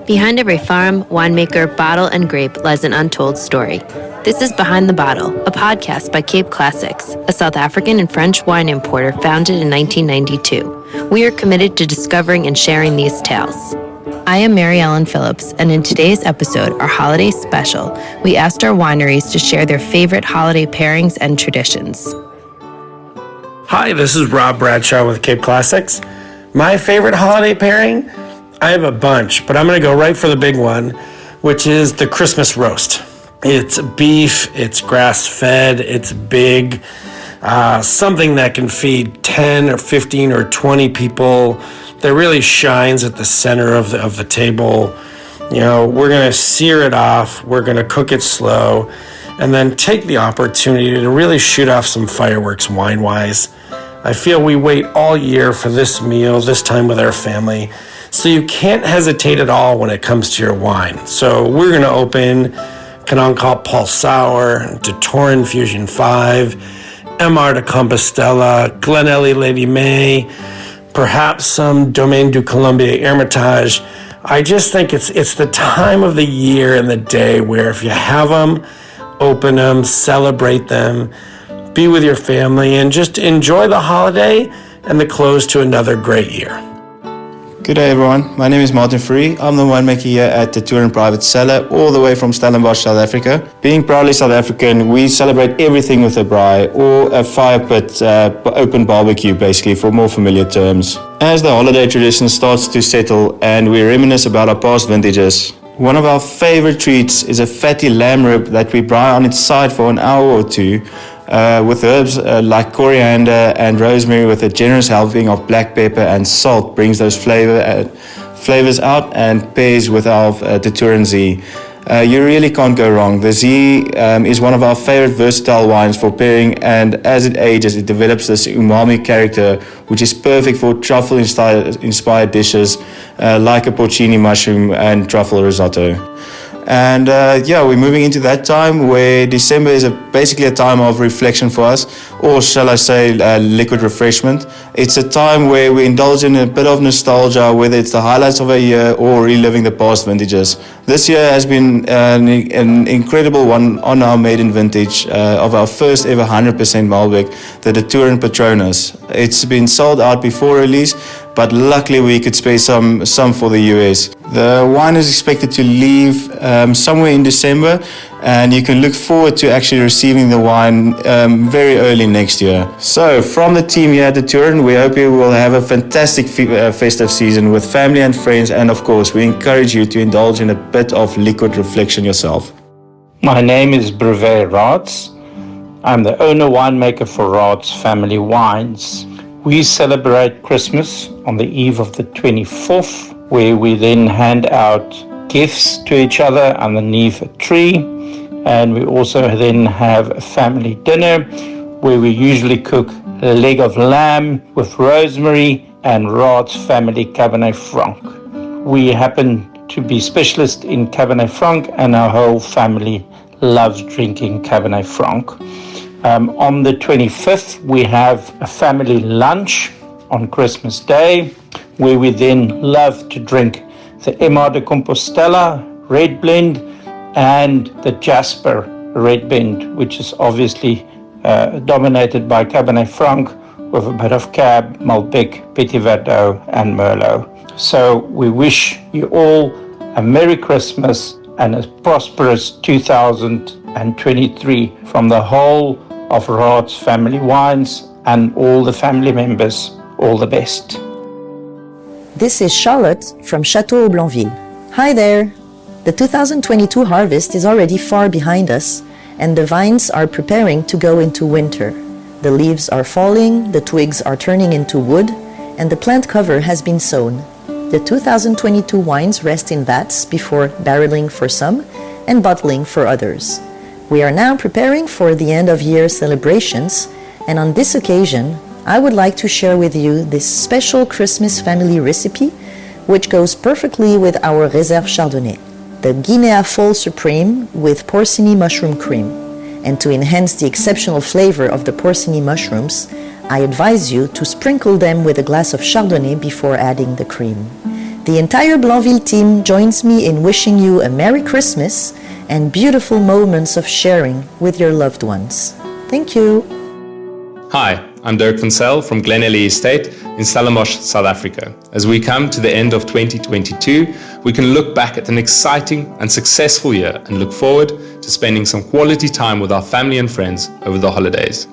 Behind every farm, winemaker, bottle, and grape lies an untold story. This is Behind the Bottle, a podcast by Cape Classics, a South African and French wine importer founded in 1992. We are committed to discovering and sharing these tales. I am Mary Ellen Phillips, and in today's episode, our holiday special, we asked our wineries to share their favorite holiday pairings and traditions. Hi, this is Rob Bradshaw with Cape Classics. My favorite holiday pairing? I have a bunch, but I'm going to go right for the big one, which is the Christmas roast. It's beef, it's grass-fed, it's big, something that can feed 10 or 15 or 20 people. That really shines at the center of the table. You know, we're going to sear it off, we're going to cook it slow, and then take the opportunity to really shoot off some fireworks wine-wise. I feel we wait all year for this meal, this time with our family, so you can't hesitate at all when it comes to your wine. So we're going to open Canon Cop Paul Sour, de Torin Fusion 5, MR de Compostela, Glenelly Lady May, perhaps some Domaine du Colombier Hermitage. I just think it's the time of the year and the day where if you have them, open them, celebrate them, be with your family, and just enjoy the holiday and the close to another great year. Good day everyone, my name is Martin Free. I'm the winemaker here at the Tour and Private Cellar, all the way from Stellenbosch, South Africa. Being proudly South African, we celebrate everything with a braai or a fire pit, open barbecue basically for more familiar terms. As the holiday tradition starts to settle and we reminisce about our past vintages, one of our favorite treats is a fatty lamb rib that we braai on its side for an hour or two with herbs like coriander and rosemary, with a generous helping of black pepper and salt brings those flavors out and pairs with our de Torin Z. You really can't go wrong. The Z is one of our favorite versatile wines for pairing, and as it ages, it develops this umami character, which is perfect for truffle-inspired dishes like a porcini mushroom and truffle risotto. And we're moving into that time where December is basically a time of reflection for us, or shall I say liquid refreshment. It's a time where we indulge in a bit of nostalgia, whether it's the highlights of a year or reliving the past vintages. This year has been an incredible one on our maiden vintage of our first ever 100% Malbec, the de Torin Patronus. It's been sold out before release, but luckily we could spare some for the US. The wine is expected to leave somewhere in December, and you can look forward to actually receiving the wine very early next year. So from the team here at the Tour, we hope you will have a fantastic festive season with family and friends, and of course we encourage you to indulge in a bit of liquid reflection yourself. My name is Brevet Raats. I'm the owner winemaker for Raats Family Wines. We celebrate Christmas on the eve of the 24th, where we then hand out gifts to each other underneath a tree. And we also then have a family dinner where we usually cook a leg of lamb with rosemary and Raats family Cabernet Franc. We happen to be specialists in Cabernet Franc, and our whole family loves drinking Cabernet Franc. On the 25th, we have a family lunch on Christmas Day, where we then love to drink the MR de Compostela red blend and the Jasper red blend, which is obviously dominated by Cabernet Franc with a bit of Cab, Malbec, Petit Verdot and Merlot. So we wish you all a Merry Christmas and a prosperous 2023 from the whole of Raats Family Wines and all the family members. All the best. This is Charlotte from Chateau Blainville. Hi there! The 2022 harvest is already far behind us, and the vines are preparing to go into winter. The leaves are falling, the twigs are turning into wood, and the plant cover has been sown. The 2022 wines rest in vats before barreling for some and bottling for others. We are now preparing for the end-of-year celebrations, and on this occasion, I would like to share with you this special Christmas family recipe, which goes perfectly with our Réserve Chardonnay, the Guinea Fowl Supreme with porcini mushroom cream. And to enhance the exceptional flavor of the porcini mushrooms, I advise you to sprinkle them with a glass of Chardonnay before adding the cream. The entire Blanville team joins me in wishing you a Merry Christmas and beautiful moments of sharing with your loved ones. Thank you. Hi, I'm Dirk van Zyl from Glenelly Estate in Stellenbosch, South Africa. As we come to the end of 2022, we can look back at an exciting and successful year and look forward to spending some quality time with our family and friends over the holidays.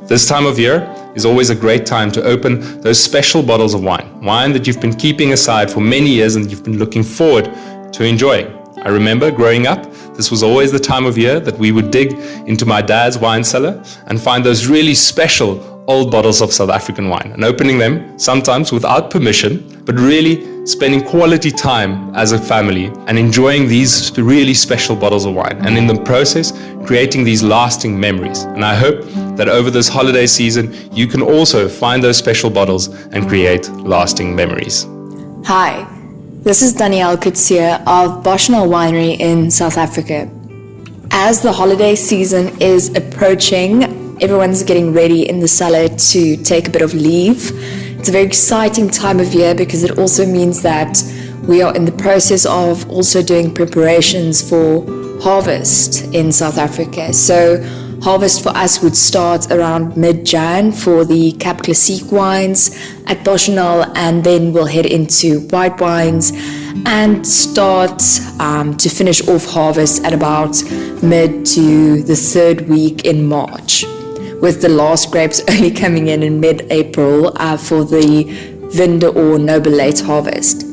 This time of year is always a great time to open those special bottles of wine that you've been keeping aside for many years and you've been looking forward to enjoying. I remember growing up, this was always the time of year that we would dig into my dad's wine cellar and find those really special old bottles of South African wine and opening them, sometimes without permission, but really spending quality time as a family and enjoying these really special bottles of wine, and in the process, creating these lasting memories. And I hope that over this holiday season, you can also find those special bottles and create lasting memories. Hi, this is Danielle Kutsia of Bradshaw Winery in South Africa. As the holiday season is approaching, everyone's getting ready in the cellar to take a bit of leave. It's a very exciting time of year because it also means that we are in the process of also doing preparations for harvest in South Africa. So harvest for us would start around mid-Jan for the Cap Classique wines at Bradshaw, and then we'll head into white wines and start to finish off harvest at about mid to the third week in March, with the last grapes only coming in mid-April for the Vinde or Noble Late harvest.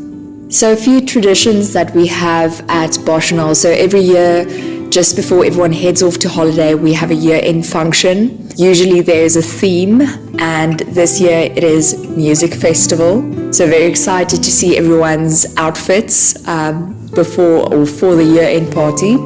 So a few traditions that we have at Bradshaw. So every year, just before everyone heads off to holiday, we have a year-end function. Usually there's a theme, and this year it is music festival. So very excited to see everyone's outfits before or for the year-end party.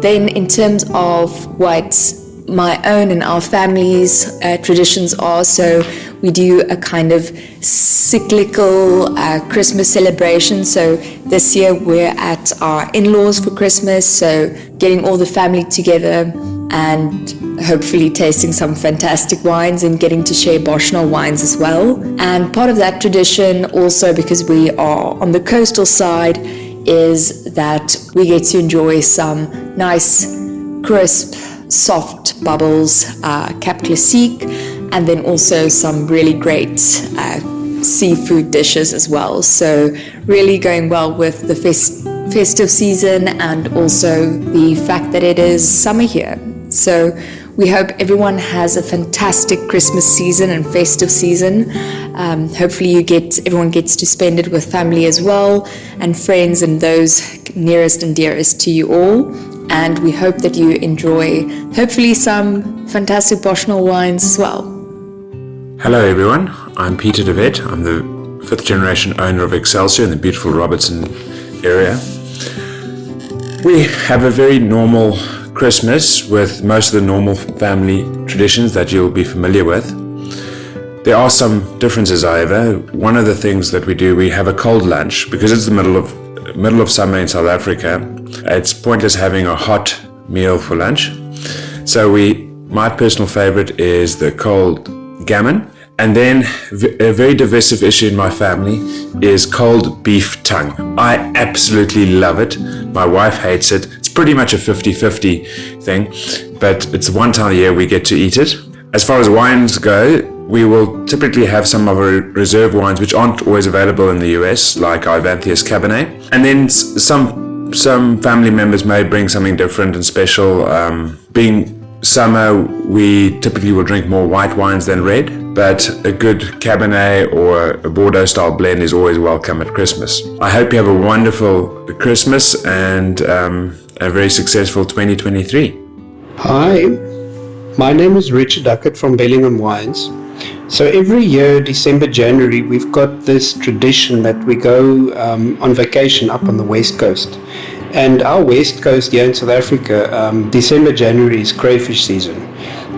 Then in terms of what my own and our family's traditions are, so we do a kind of cyclical Christmas celebration. So this year we're at our in-laws for Christmas, so getting all the family together and hopefully tasting some fantastic wines and getting to share Bradshaw wines as well. And part of that tradition also, because we are on the coastal side, is that we get to enjoy some nice, crisp, soft bubbles, Cap Classique, and then also some really great seafood dishes as well. So really going well with the festive season and also the fact that it is summer here. So we hope everyone has a fantastic Christmas season and festive season. Hopefully everyone gets to spend it with family as well, and friends and those nearest and dearest to you all. And we hope that you enjoy, hopefully, some fantastic Bradshaw wines as well. Hello everyone, I'm Peter de Wet. I'm the 5th generation owner of Excelsior in the beautiful Robertson area. We have a very normal Christmas with most of the normal family traditions that you'll be familiar with. There are some differences, however. One of the things that we do, we have a cold lunch because it's the middle of summer in South Africa. It's pointless having a hot meal for lunch. So my personal favorite is the cold gammon. And then a very divisive issue in my family is cold beef tongue. I absolutely love it. My wife hates it. It's pretty much a 50-50 thing, but it's one time a year we get to eat it. As far as wines go, we will typically have some of our reserve wines which aren't always available in the US, like our Avanthius Cabernet. And then some family members may bring something different and special. Being summer, we typically will drink more white wines than red, but a good Cabernet or a Bordeaux style blend is always welcome at Christmas. I hope you have a wonderful Christmas and a very successful 2023. Hi, my name is Richard Duckett from Bellingham Wines. So every year, December, January, we've got this tradition that we go on vacation up on the West Coast. And our West Coast here in South Africa, December, January is crayfish season.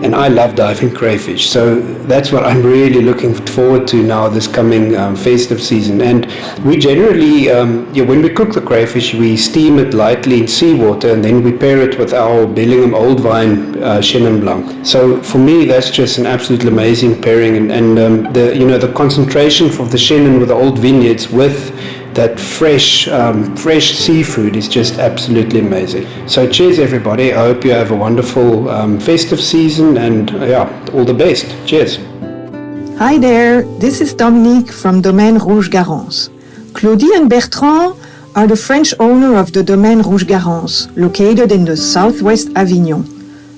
And I love diving crayfish. So that's what I'm really looking forward to now, this coming festive season. And we generally, when we cook the crayfish, we steam it lightly in seawater and then we pair it with our Bellingham Old Vine Chenin Blanc. So for me, that's just an absolutely amazing pairing. And the concentration of the Chenin with the old vineyards with that fresh seafood is just absolutely amazing. So cheers everybody. I hope you have a wonderful festive season, and all the best. Cheers. Hi there, this is Dominique from Domaine Rouge-Garance. Claudie and Bertrand are the French owner of the Domaine Rouge-Garance, located in the southwest Avignon,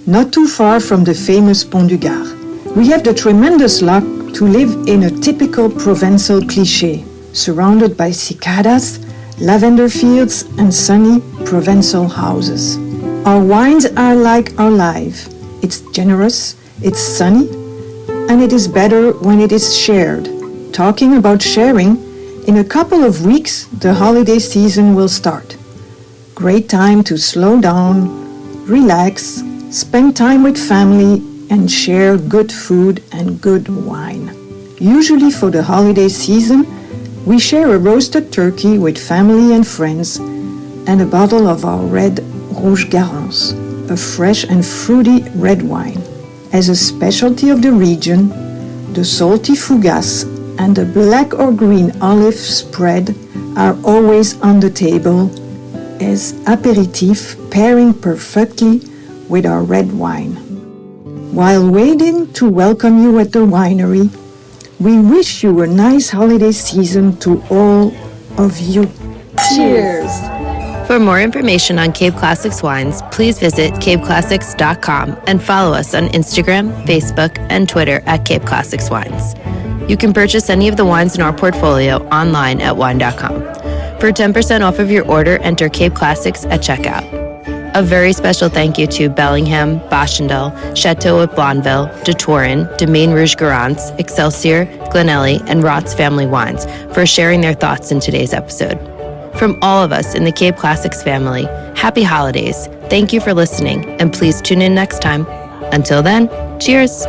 not too far from the famous Pont du Gard. We have the tremendous luck to live in a typical Provençal cliché, surrounded by cicadas, lavender fields, and sunny Provençal houses. Our wines are like our life. It's generous, it's sunny, and it is better when it is shared. Talking about sharing, in a couple of weeks, the holiday season will start. Great time to slow down, relax, spend time with family, and share good food and good wine. Usually for the holiday season, we share a roasted turkey with family and friends and a bottle of our red Rouge-Garance, a fresh and fruity red wine. As a specialty of the region, the salty fougasse and the black or green olive spread are always on the table as aperitif, pairing perfectly with our red wine. While waiting to welcome you at the winery, we wish you a nice holiday season to all of you. Cheers! For more information on Cape Classics wines, please visit capeclassics.com and follow us on Instagram, Facebook, and Twitter at Cape Classics Wines. You can purchase any of the wines in our portfolio online at wine.com. For 10% off of your order, enter Cape Classics at checkout. A very special thank you to Bellingham, Bachendel, Chateau at Blondeville, de Torin, Domaine Rouge-Garance, Excelsior, Glenelly, and Rott's Family Wines for sharing their thoughts in today's episode. From all of us in the Cape Classics family, happy holidays. Thank you for listening, and please tune in next time. Until then, cheers.